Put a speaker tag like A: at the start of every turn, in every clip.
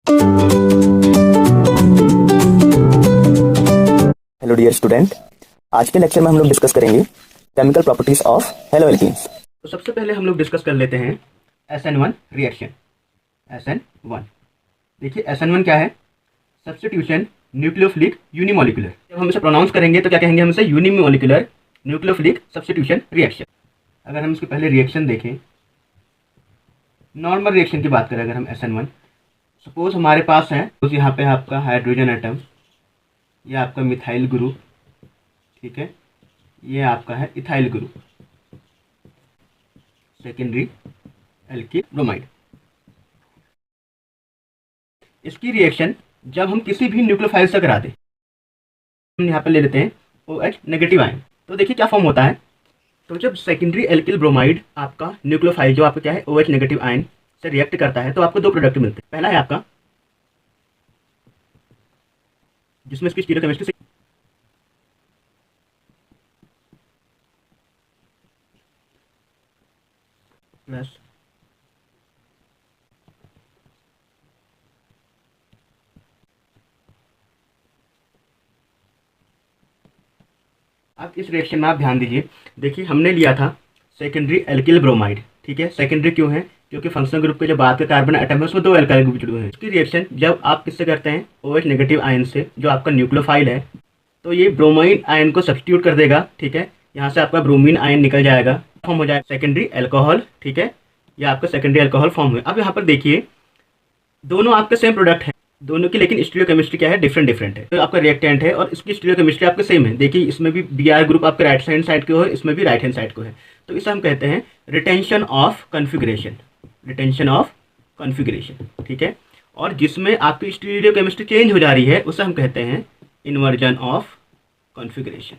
A: Hello dear student, आज के lecture में हम लोग डिस्कस करेंगे chemical properties of hello alkenes.
B: तो सबसे पहले हम लोग डिस्कस कर लेते हैं SN1 रिएक्शन। SN1 देखिए, SN1 क्या है? Substitution nucleophilic unimolecular. जब हम इसे प्रोनाउंस करेंगे तो क्या कहेंगे हम इसे? Unimolecular nucleophilic substitution reaction. अगर हम इसके पहले रिएक्शन देखें, नॉर्मल रिएक्शन की बात करें, अगर हम SN1 सपोज हमारे पास है, तो यहाँ पे आपका हाइड्रोजन एटम, ये आपका मिथाइल ग्रुप, ठीक है, ये आपका है ethyl group, secondary alkyl bromide. इसकी रिएक्शन जब हम किसी भी न्यूक्लियोफाइल से करा दें, हम यहाँ पे ले लेते हैं OH नेगेटिव आयन, तो देखिए क्या फॉर्म होता है। तो जब सेकेंडरी एल्किल ब्रोमाइड आपका न्यूक्लियोफाइल जो आपका क्या है OH नेगेटिव आयन से रिएक्ट करता है, तो आपको दो प्रोडक्ट मिलते हैं। पहला है आपका, जिसमें इसकी स्टीरियोकेमिस्ट्री प्लस अब इस रिएक्शन में आप ध्यान दीजिए, देखिए हमने लिया था सेकेंडरी एल्किल ब्रोमाइड, ठीक है। सेकेंडरी क्यों है? क्योंकि फंक्शनल ग्रुप के जो बाद के कार्बन एटम है उसमें दो एल्काइल ग्रुप जुड़े हुए हैं। इसकी रिएक्शन जब आप किससे करते हैं? OH नेगेटिव आयन से, जो आपका न्यूक्लियोफाइल है, तो ये ब्रोमाइन आयन को सब्स्टिट्यूट कर देगा, ठीक है। यहाँ से आपका ब्रोमीन आयन निकल जाएगा, फॉर्म हो जाएगा सेकेंडरी एल्कोहल, ठीक है। ये आपका सेकेंडरी एल्कोहल फॉर्म हुए। अब यहाँ पर देखिए, दोनों आपके सेम प्रोडक्ट हैं दोनों की, लेकिन स्टीरियोकेमिस्ट्री क्या है? डिफरेंट डिफरेंट है। तो आपका रिएक्टेंट है और इसकी स्टीरियोकेमिस्ट्री आपके सेम है। देखिए इसमें भी Br ग्रुप आपके राइट हैंड साइड को है, इसमें भी राइट हैंड साइड को है। तो इसे हम कहते हैं retention of configuration, retention of configuration, ठीक है। और जिसमें आपकी स्टीरियोकेमिस्ट्री चेंज हो जा रही है उसे हम कहते हैं इन्वर्जन ऑफ कॉन्फ़िगरेशन,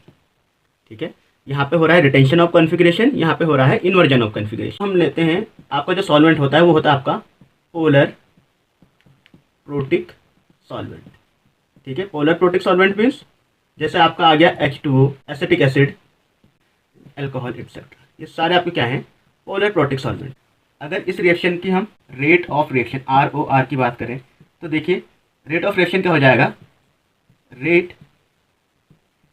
B: ठीक है। यहाँ पे हो रहा है रिटेंशन ऑफ कॉन्फ़िगरेशन, यहाँ पे हो रहा है इन्वर्जन ऑफ कॉन्फ़िगरेशन। हम लेते हैं आपका जो सॉल्वेंट होता है वो होता है आपका पोलर प्रोटिक सॉल्वेंट, ठीक है। पोलर प्रोटिक सॉल्वेंट मीन्स जैसे आपका आ गया H2O, acetic acid, alcohol etcetera, ये सारे आपके क्या हैं? Polar protic solvent. अगर इस रिएक्शन की हम रेट ऑफ रिएक्शन ROR की बात करें, तो देखिए रेट ऑफ रिएक्शन क्या हो जाएगा? Rate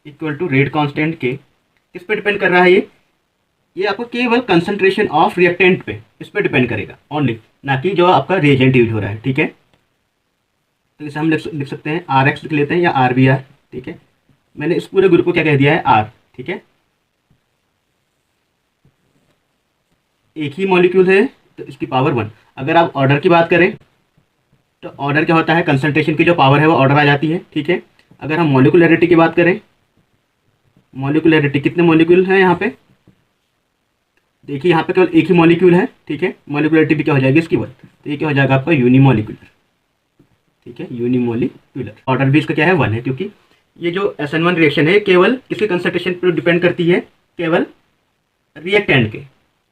B: equal to rate constant के। किस पे डिपेंड कर रहा है ये आपको केवल कंसंट्रेशन ऑफ रिएक्टेंट पे, इस पे डिपेंड करेगा ओनली, ना कि जो आपका रिएजेंट यूज हो रहा है, ठीक है। तो इसे हम लिख सकते हैं RX लिख लेते हैं या RBR, ठीक है। मैंने इस पूरे ग्रुप को क्या कह दिया है? R, ठीक है। एक ही मॉलिक्यूल है तो इसकी पावर 1। अगर आप ऑर्डर की बात करें तो ऑर्डर क्या होता है? कंसंट्रेशन की जो पावर है वो ऑर्डर आ जाती है, ठीक है। अगर हम मॉलिकुलरिटी की बात करें, मॉलिकुलरिटी कितने मॉलिक्यूल हैं यहाँ पे? देखिए यहाँ पे केवल एक ही मॉलिक्यूल है, ठीक है। मॉलिकुलरिटी भी क्या हो जाएगी इसकी 1, तो ये क्या हो जाएगा आपका? यूनिमोलिकुलर, ठीक है, यूनिमोलिकुलर। ऑर्डर भी इसका क्या है? 1 है, क्योंकि ये जो SN1 रिएक्शन है केवल किसी कंसंट्रेशन पर डिपेंड करती है, केवल रिएक्टेंट के,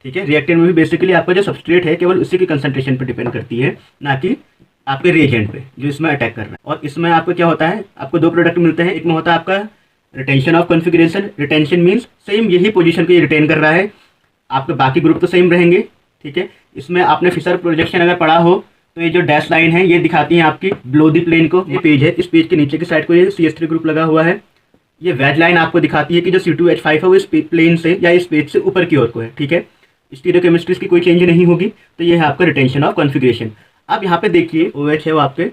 B: ठीक है। रिएक्टेंट में भी बेसिकली आपका जो सबस्ट्रेट है केवल उसी की कंसंट्रेशन पर डिपेंड करती है, ना कि आपके रिएजेंट पे जो इसमें अटैक कर रहा है। और इसमें आपको क्या होता है? आपको दो प्रोडक्ट मिलते हैं। एक में होता है आपका retention of configuration, retention means same यही पोजीशन को ये रिटेन कर रहा है, आपके बाकी ग्रुप तो सेम रहेंगे, ठीक है। इसमें आपने फिशर प्रोजेक्शन अगर पढ़ा हो तो ये जो डैश लाइन है ये दिखाती है आपकी बिलो द प्लेन को। ये पेज है, इस पेज के नीचे की साइड को ये CH3 ग्रुप लगा हुआ है। ये वेज लाइन आपको दिखाती है कि जो C2H5 है वो इस प्लेन से या इस पेज से ऊपर की ओर को है, ठीक है। स्टीरियोकेमिस्ट्री की कोई चेंज नहीं होगी। तो ये है आपका रिटेंशन ऑफ कॉन्फ़िगरेशन। अब यहाँ पे देखिए OH है वो आपके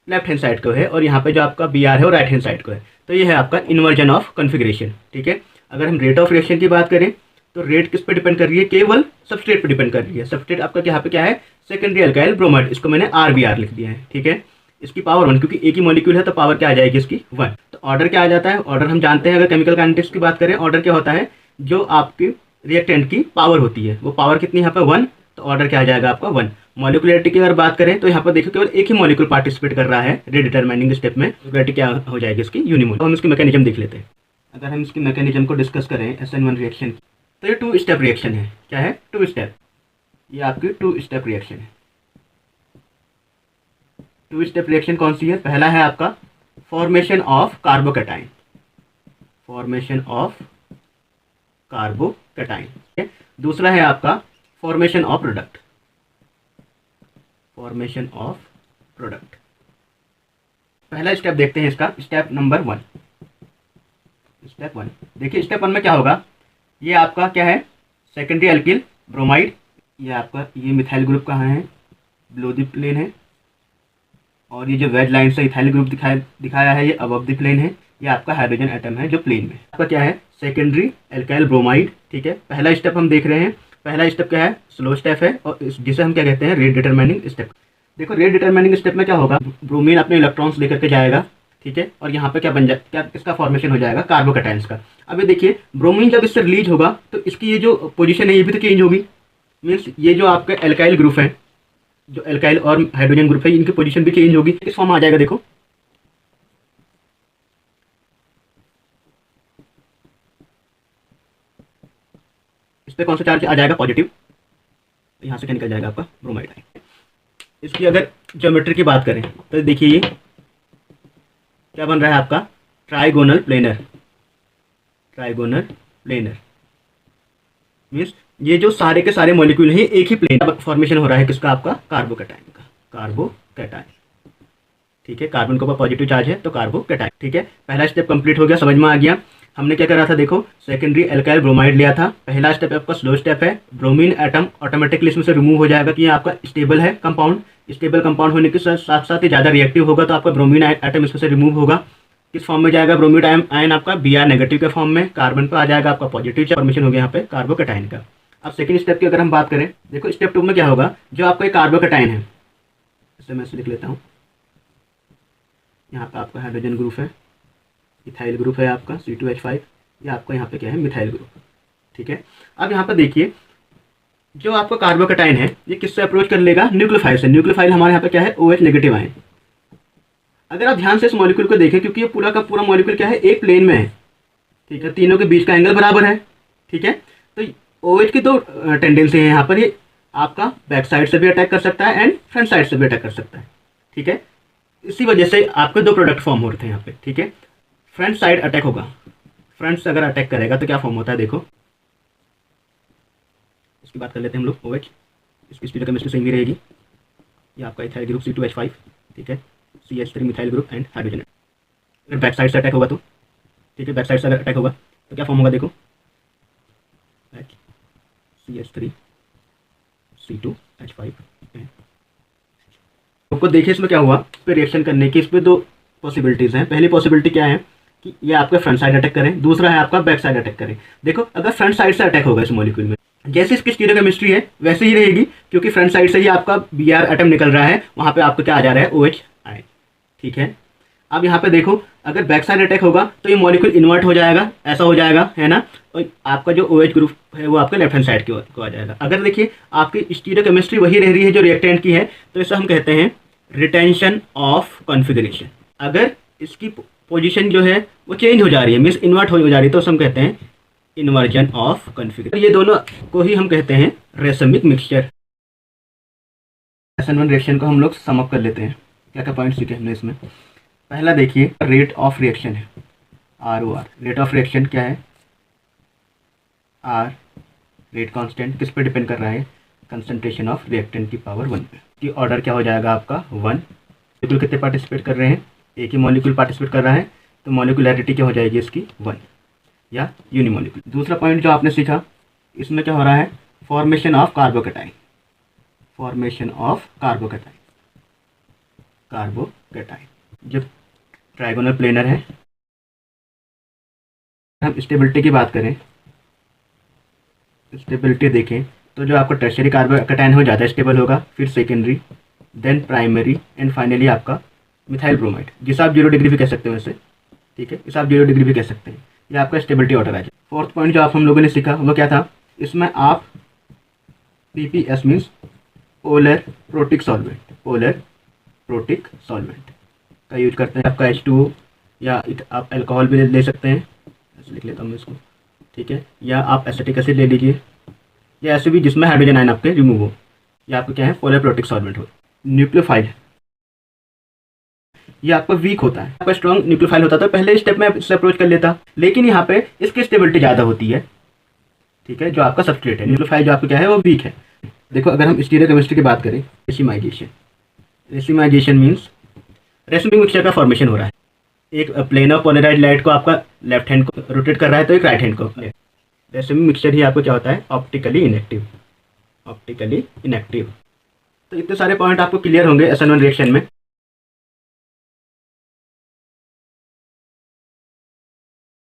B: लेफ्ट हैंड साइड को है और यहाँ पे जो आपका Br है वो राइट हैंड साइड को है। तो ये है आपका इन्वर्जन ऑफ कॉन्फ़िगरेशन, ठीक है। अगर हम रेट ऑफ रिएक्शन की बात करें तो रेट किस पे डिपेंड कर रही है? केवल सबस्ट्रेट पे डिपेंड कर रही है। सबस्ट्रेट आपका यहाँ पे क्या है? सेकेंडरी अल्काइल ब्रोमाइड, इसको मैंने RBR लिख दिया है, ठीक है। इसकी पावर 1, क्योंकि एक ही मॉलिक्यूल है तो पावर क्या आ जाएगी इसकी? 1। तो ऑर्डर क्या आ जाता है? ऑर्डर हम जानते हैं, अगर केमिकल काइनेटिक्स की बात करें, ऑर्डर क्या होता है? जो आपकी रिएक्टेंट की पावर होती है वो पावर कितनी यहाँ पे? 1। तो ऑर्डर क्या आ जाएगा आपका? 1। मॉलिकुलरिटी की अगर बात करें तो यहाँ पर देखो केवल एक ही मॉलिक्यूल पार्टिसिपेट कर रहा है रिडिटरमाइनिंग स्टेप में। मॉलिकुलरिटी क्या हो जाएगी इसकी? यूनिमोल। तो हम इसकी मैकेनिज्म देख लेते हैं। अगर हम इसकी मैकेनिज्म को डिस्कस करें SN1 रिएक्शन की, तो ये 2 स्टेप रिएक्शन है। क्या है? 2 स्टेप। ये आपकी 2 स्टेप रिएक्शन है। 2 स्टेप रिएक्शन कौन सी है? पहला है आपका formation of carbocation, formation of carbocation, ठीक है। दूसरा है आपका formation of product, formation of product, पहला स्टेप देखते हैं इसका, स्टेप नंबर 1। स्टेप 1 देखिए, स्टेप 1 में क्या होगा, ये आपका क्या है, सेकेंडरी एल्किल ब्रोमाइड। ये आपका ये मिथाइल ग्रुप कहाँ है, बिलो द प्लेन है, और ये जो वेज लाइन से इथाइल ग्रुप दिखाया है ये अबव द प्लेन है। ये आपका हाइड्रोजन एटम है जो प्लेन में। आपका क्या है, सेकेंडरी एल्काइल ब्रोमाइड। ठीक है, पहला स्टेप हम देख रहे हैं। पहला स्टेप क्या है, स्लो स्टेप है, और जिसे हम क्या कहते हैं, रेट डिटरमाइनिंग स्टेप। देखो रेट डिटरमाइनिंग स्टेप में क्या होगा, ब्रोमीन अपने इलेक्ट्रॉन्स लेकर के जाएगा। ठीक है, और यहाँ पे क्या बन जाए, क्या इसका फॉर्मेशन हो जाएगा, कार्बोकैटायंस का। अब ये देखिए, ब्रोमीन जब इससे रिलीज होगा तो इसकी ये जो पोजीशन है ये भी तो चेंज होगी। मीन्स ये जो आपका एल्काइल ग्रुप है, जो एल्काइल और हाइड्रोजन ग्रुप है, इनकी पोजीशन भी चेंज होगी। किस फॉर्म में आ जाएगा, देखो इस पे कौन सा चार्ज आ जाएगा, पॉजिटिव। यहाँ से क्या निकल जाएगा, आपका ब्रोमाइड आयन। इसकी अगर ज्योमेट्री की बात करें तो देखिए ये क्या बन रहा है आपका, trigonal planar. Trigonal planar means ये जो सारे के सारे मॉलिक्यूल हैं एक ही प्लेन फॉर्मेशन हो रहा है, किसका, आपका कार्बोकैटायन का, कार्बोकैटायन। ठीक है, कार्बन के ऊपर पॉजिटिव चार्ज है तो कार्बोकैटायन। ठीक है, पहला स्टेप कंप्लीट हो गया, समझ में आ गया। हमने क्या करा था, देखो सेकेंडरी एल्काइल ब्रोमाइड लिया था। पहला स्टेप आपका स्लो स्टेप है, ब्रोमीन एटम ऑटोमेटिकली इसमें से रिमूव हो जाएगा कि ये आपका स्टेबल है कंपाउंड। स्टेबल कंपाउंड होने के साथ साथ ही ज़्यादा रिएक्टिव होगा तो आपका ब्रोमीन एटम इसमें से रिमूव होगा। किस फॉर्म में जाएगा, ब्रोमीड आयन आपका Br नेगेटिव के फॉर्म में, कार्बन पर आ जाएगा आपका पॉजिटिव फॉर्मेशन हो गया यहाँ पे कार्बोकैटायन का। अब सेकंड स्टेप की अगर हम बात करें, देखो स्टेप 2 में क्या होगा, जो आपका कार्बोकैटायन है, इसे मैं लिख लेता हूँ। यहाँ पे आपका हाइड्रोजन ग्रुप है, इथाइल ग्रुप है आपका C2H5, ये आपका यहाँ पे क्या है, मिथाइल ग्रुप। ठीक है, अब यहाँ पर देखिए जो आपका कार्बोकैटायन है ये किससे अप्रोच कर लेगा, न्यूक्लियोफाइल से। न्यूक्लियोफाइल हमारे यहाँ पे क्या है, OH नेगेटिव आयन। अगर आप ध्यान से इस मॉलिक्यूल को देखें, क्योंकि ये पूरा का पूरा मॉलिक्यूल क्या है, एक प्लेन में है। ठीक है, तीनों के बीच का एंगल बराबर है। ठीक है, तो OH की दो टेंडेंसी है यहाँ पर, ये आपका बैक साइड से भी अटैक कर सकता है एंड फ्रंट साइड से भी अटैक कर सकता है। ठीक है, इसी वजह से आपके दो प्रोडक्ट फॉर्म हो रहे थे यहाँ पे। ठीक है, फ्रंट साइड अटैक होगा, फ्रंट से अगर अटैक करेगा तो क्या फॉर्म होता है, देखो इसकी बात कर लेते हैं हम लोग। OH इसकी स्टीरियोकेमिस्ट्री सेम ही रहेगी। ये आपका इथाइल ग्रुप C2H5, ठीक है, CH3 methyl group and hydrogen. अगर बैक साइड से अटैक होगा तो, ठीक है, बैक साइड से अगर अटैक होगा तो क्या फॉर्म होगा, देखो CH3 C2H5। आपको देखिए इसमें क्या हुआ, इस पर रिएक्शन करने की इस पर दो पॉसिबिलिटीज़ हैं। पहली पॉसिबिलिटी क्या है कि ये आपका फ्रंट साइड अटैक करें, दूसरा है आपका बैक साइड अटैक करें। देखो अगर फ्रंट साइड से अटैक होगा इस मॉलिक्यूल में, जैसे इसकी स्टीरियोकेमिस्ट्री है वैसे ही रहेगी, क्योंकि फ्रंट साइड से ही आपका Br एटम निकल रहा है, वहाँ पे आपका क्या आ जा रहा है, OH आयन। ठीक है, अब यहाँ पे देखो अगर बैक साइड अटैक होगा तो ये मॉलिक्यूल इन्वर्ट हो जाएगा, ऐसा हो जाएगा, है ना, और आपका जो OH ग्रुप है वो आपका लेफ्ट हैंड साइड को आ जाएगा। अगर देखिए आपकी स्टीरियोकेमिस्ट्री वही रह रही है जो रिएक्टेंट की है, तो इसे हम कहते हैं रिटेंशन ऑफ कॉन्फिगरेशन। अगर इसकी पोजीशन जो है वो चेंज हो जा रही है, मीन्स इन्वर्ट हो जा रही है, तो हम कहते हैं इन्वर्जन ऑफ कॉन्फिगरेशन। ये दोनों को ही हम कहते हैं रेसमिक मिक्सचर। SN1 रिएक्शन को हम लोग सम अप कर लेते हैं। क्या क्या पॉइंट्स सीखे हमने इसमें। पहला देखिए रेट ऑफ रिएक्शन है, ROR। रेट ऑफ रिएक्शन क्या है, R रेट कांस्टेंट किस पे डिपेंड कर रहा है, कंसंट्रेशन ऑफ रिएक्टेंट की पावर 1 पे। कि ऑर्डर क्या हो जाएगा आपका 1। मॉलिक्यूल कितने पार्टिसिपेट कर रहे हैं, एक ही मॉलिक्यूल पार्टिसिपेट कर रहा है, तो मॉलिक्यूलैरिटी क्या हो जाएगी इसकी 1 या यूनिमॉलिक्यूल। दूसरा पॉइंट जो आपने सीखा, इसमें क्या हो रहा है, formation of carbocation. Formation of carbocation, carbocation जो ट्राइगोनल प्लेनर है। हम स्टेबिलिटी की बात करें, स्टेबिलिटी देखें तो जो आपका टर्शियरी कार्बोकैटायन हो ज़्यादा स्टेबल होगा, फिर secondary, then primary and finally आपका मिथाइल ब्रोमाइड, जिसे आप 0 डिग्री भी कह सकते हो वैसे। ठीक है, इसे आप 0 डिग्री भी कह सकते हैं। ये आपका स्टेबिलिटी ऑर्डर आ जाए। फोर्थ पॉइंट जो आप हम लोगों ने सीखा वो क्या था, इसमें आप PPS means polar protic solvent, polar protic solvent का यूज करते हैं। आपका H2O या आप अल्कोहल भी ले सकते हैं, ऐसे लिख लेता हूँ मैं इसको। ठीक है, या आप एसिटिक एसिड ले लीजिए, या ऐसे भी जिसमें हाइड्रोजन आयन आपके रिमूव हो, या आपको क्या है, पोलर प्रोटिक सॉल्वेंट हो। न्यूक्लियोफाइल ये आपका वीक होता है, आपका स्ट्रॉन्ग न्यूक्लियोफाइल होता था, पहले स्टेप में इससे अप्रोच कर लेता, लेकिन यहाँ पे इसकी स्टेबिलिटी ज़्यादा होती है। ठीक है, जो आपका सबस्ट्रेट है, न्यूक्लियोफाइल जो आपका क्या है वो वीक है। देखो अगर हम स्टीरियोकेमिस्ट्री की बात करें, racemisation. Racemisation means racemic mixture का फॉर्मेशन हो रहा है। एक प्लेन ऑफ पोलराइज लाइट को आपका लेफ्ट हैंड को रोटेट कर रहा है तो एक राइट हैंड को। रेसिमिक मिक्सचर ही आपको क्या होता है, ऑप्टिकली इनएक्टिव। Optically inactive. तो इतने सारे पॉइंट आपको क्लियर होंगे SN1 रिएक्शन में।